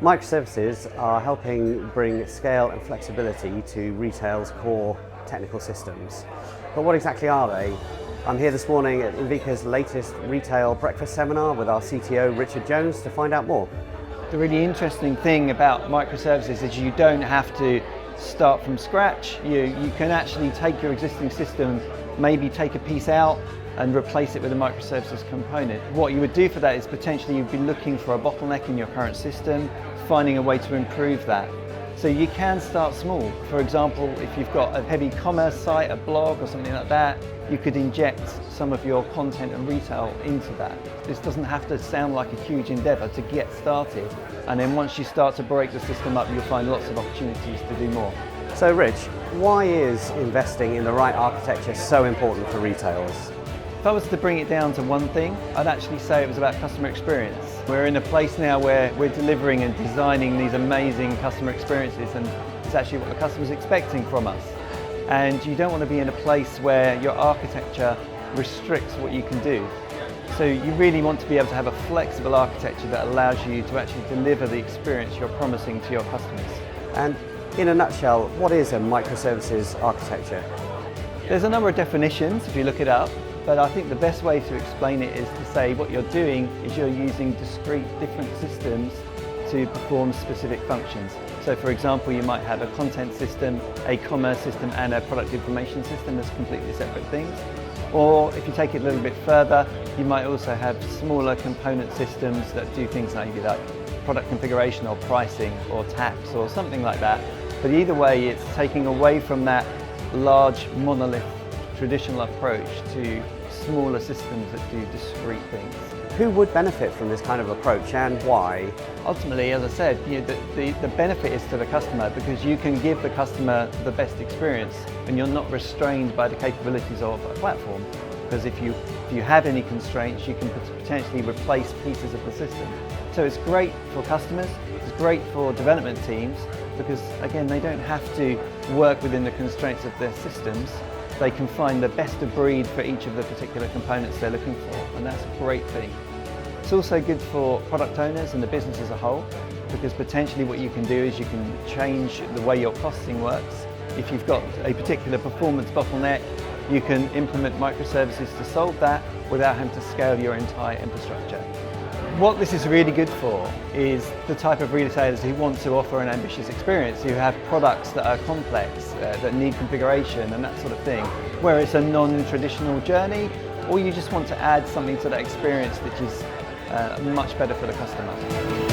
Microservices are helping bring scale and flexibility to retail's core technical systems. But what exactly are they? I'm here this morning at Inviqa's latest retail breakfast seminar with our CTO Richard Jones to find out more. The really interesting thing about microservices is you don't have to start from scratch. You can actually take your existing system, maybe take a piece out and replace it with a microservices component. What you would do for that is potentially you'd be looking for a bottleneck in your current system, finding a way to improve that. So you can start small. For example, if you've got a heavy commerce site, a blog or something like that, you could inject some of your content and retail into that. This doesn't have to sound like a huge endeavor to get started. And then once you start to break the system up, you'll find lots of opportunities to do more. So Rich, why is investing in the right architecture so important for retailers? If I was to bring it down to one thing, I'd actually say it was about customer experience. We're in a place now where we're delivering and designing these amazing customer experiences, and it's actually what the customer's expecting from us. And you don't want to be in a place where your architecture restricts what you can do. So you really want to be able to have a flexible architecture that allows you to actually deliver the experience you're promising to your customers. And in a nutshell, what is a microservices architecture? There's a number of definitions if you look it up, but I think the best way to explain it is to say what you're doing is you're using discrete different systems to perform specific functions. So for example, you might have a content system, a commerce system and a product information system as completely separate things. Or if you take it a little bit further, you might also have smaller component systems that do things like product configuration or pricing or tax or something like that. But either way, it's taking away from that large monolith traditional approach to smaller systems that do discrete things. Who would benefit from this kind of approach and why? Ultimately, as I said, the benefit is to the customer because you can give the customer the best experience and you're not restrained by the capabilities of a platform. Because if you have any constraints, you can potentially replace pieces of the system. So it's great for customers, it's great for development teams because again, they don't have to work within the constraints of their systems. They can find the best of breed for each of the particular components they're looking for, and that's a great thing. It's also good for product owners and the business as a whole, because potentially what you can do is you can change the way your costing works. If you've got a particular performance bottleneck, you can implement microservices to solve that without having to scale your entire infrastructure. What this is really good for is the type of retailers who want to offer an ambitious experience, who have products that are complex, that need configuration and that sort of thing, where it's a non-traditional journey, or you just want to add something to that experience which is much better for the customer.